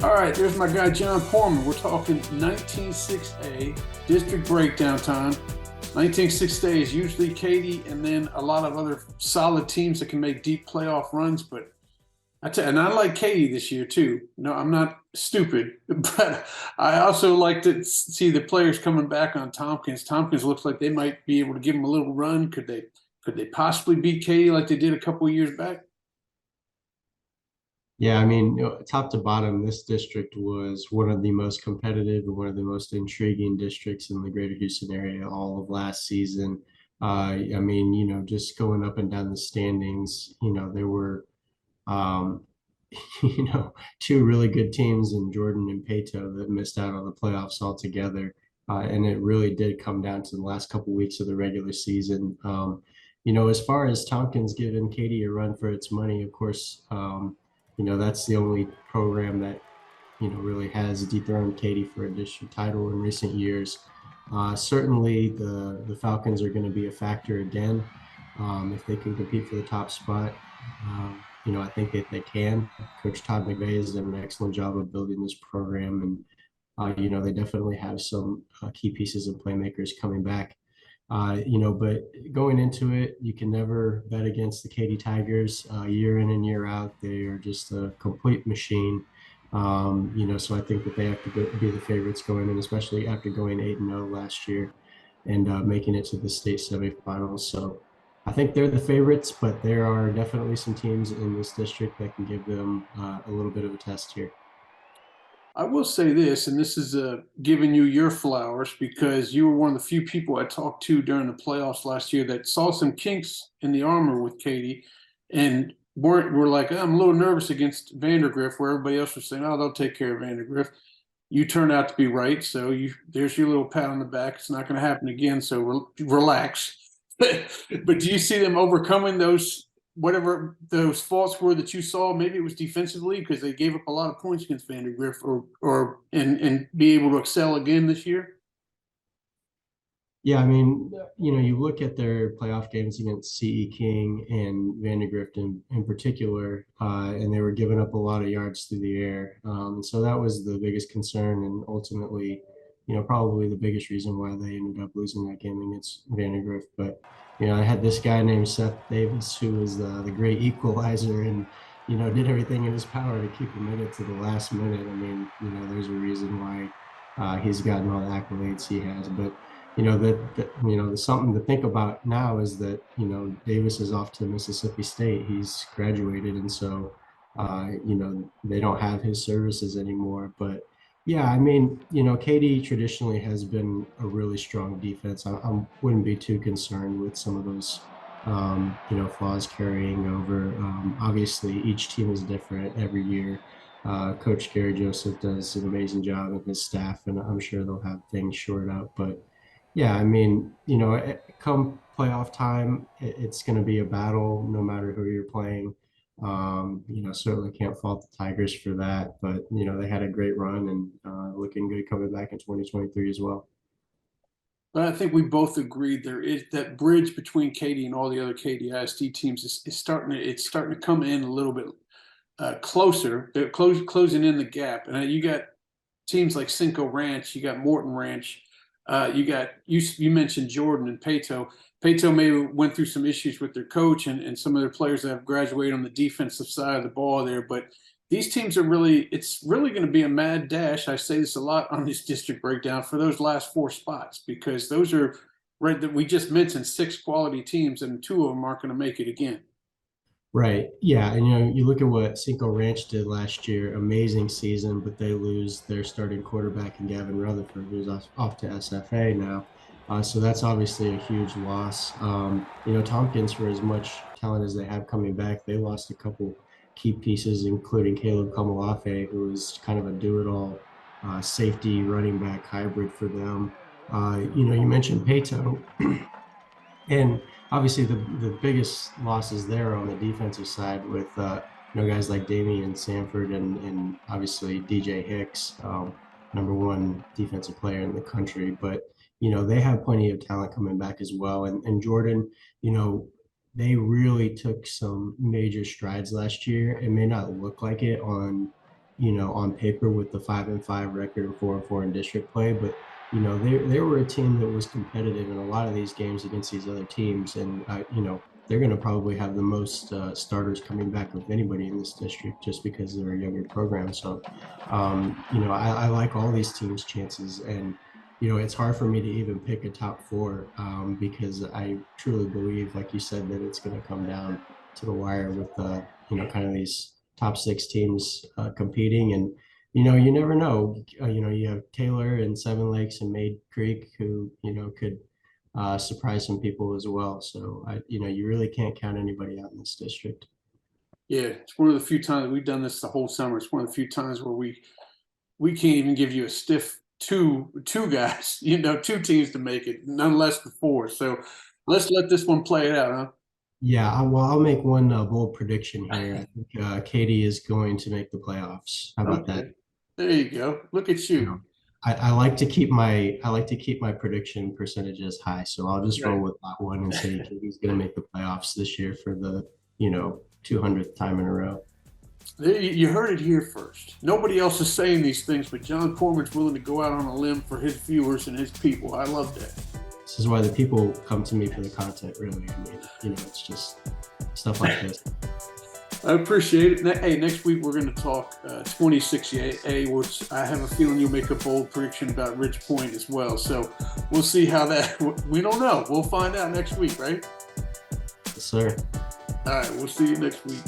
All right, there's my guy, Jon Poorman. We're talking 196A, district breakdown time. 196A is usually Katy and then a lot of other solid teams that can make deep playoff runs. But and I like Katy this year too. No, I'm not stupid, but I also like to see the players coming back on Tompkins. Tompkins looks like they might be able to give them a little run. Could they possibly beat Katy like they did a couple of years back? Yeah, I mean, top to bottom, this district was one of the most competitive and one of the most intriguing districts in the greater Houston area all of last season. I mean, just going up and down the standings, there were, um, two really good teams in Jordan and Pato that missed out on the playoffs altogether. And it really did come down to the last couple weeks of the regular season. As far as Tompkins giving Katy a run for its money, of course, that's the only program that, really has dethroned Katy for a district title in recent years. Certainly, the Falcons are going to be a factor again if they can compete for the top spot. I think that they can. Coach Todd McVay has done an excellent job of building this program, and they definitely have some key pieces and playmakers coming back. But going into it, you can never bet against the Katy Tigers year in and year out. They are just a complete machine. So I think that they have to be the favorites going in, especially after going 8-0 last year and making it to the state semifinals. So I think they're the favorites, but there are definitely some teams in this district that can give them a little bit of a test here. I will say this, and this is giving you your flowers because you were one of the few people I talked to during the playoffs last year that saw some kinks in the armor with Katy, and were like, I'm a little nervous against Vandergrift, where everybody else was saying, "Oh, they'll take care of Vandergrift." You turned out to be right, so there's your little pat on the back. It's not going to happen again, so relax. But do you see them overcoming those whatever those faults were that you saw? Maybe it was defensively because they gave up a lot of points against Vandergrift, or and be able to excel again this year. Yeah, I mean, you look at their playoff games against CE King and Vandergrift in particular, and they were giving up a lot of yards through the air. So that was the biggest concern, and ultimately, probably the biggest reason why they ended up losing that game against Vandergrift. But, I had this guy named Seth Davis who was the great equalizer and, did everything in his power to keep them in it to the last minute. I mean, there's a reason why he's gotten all the accolades he has. But the something to think about now is that Davis is off to Mississippi State. He's graduated, and so they don't have his services anymore. But yeah, I mean, Katy traditionally has been a really strong defense. I wouldn't be too concerned with some of those flaws carrying over. Obviously, each team is different every year. Coach Gary Joseph does an amazing job, and his staff, and I'm sure they'll have things shored up. But yeah, I mean, come playoff time, it's going to be a battle no matter who you're playing. Certainly can't fault the Tigers for that, but they had a great run and looking good coming back in 2023 as well. But I think we both agreed there is that bridge between Katy and all the other Katy ISD teams is starting to come in a little bit closer. They're closing in the gap, and you got teams like Cinco Ranch, you got Morton Ranch. You mentioned Jordan and Pato. Pato maybe went through some issues with their coach and some of their players that have graduated on the defensive side of the ball there. But these teams it's really going to be a mad dash. I say this a lot on this district breakdown for those last four spots because those are right that we just mentioned six quality teams and two of them aren't going to make it again. Right. Yeah. And you look at what Cinco Ranch did last year, amazing season, but they lose their starting quarterback in Gavin Rutherford, who's off to SFA now. So that's obviously a huge loss. Tompkins, for as much talent as they have coming back, they lost a couple key pieces, including Caleb Kamalafe, who was kind of a do-it-all safety running back hybrid for them. You mentioned Pato. And obviously, the biggest losses there on the defensive side with guys like Damian Sanford and obviously DJ Hicks, number one defensive player in the country. But they have plenty of talent coming back as well. And Jordan, they really took some major strides last year. It may not look like it on on paper with the 5-5 record and 4-4 in district play, but they were a team that was competitive in a lot of these games against these other teams, and they're going to probably have the most starters coming back of anybody in this district just because they're a younger program. So, I like all these teams' chances, and it's hard for me to even pick a top four because I truly believe, like you said, that it's going to come down to the wire with kind of these top six teams competing. And you never know. You have Taylor and Seven Lakes and Maid Creek who could surprise some people as well. So you really can't count anybody out in this district. Yeah, it's one of the few times we've done this the whole summer. It's one of the few times where we can't even give you a stiff two guys, two teams to make it, none less than four. So let's let this one play it out, huh? Yeah, I'll make one bold prediction here. I think Katie is going to make the playoffs. How about that? Okay. There you go. Look at you. I like to keep my prediction percentages high, so I'll just roll with that one and say Katie's going to make the playoffs this year for the 200th time in a row. You heard it here first. Nobody else is saying these things, but Jon Poorman's willing to go out on a limb for his viewers and his people. I love that. This is why the people come to me for the content, really. I mean, it's just stuff like this. I appreciate it. Hey, next week we're going to talk 26A, which I have a feeling you'll make a bold prediction about Ridge Point as well. So we'll see how that, we don't know. We'll find out next week, right? Yes, sir. All right, we'll see you next week.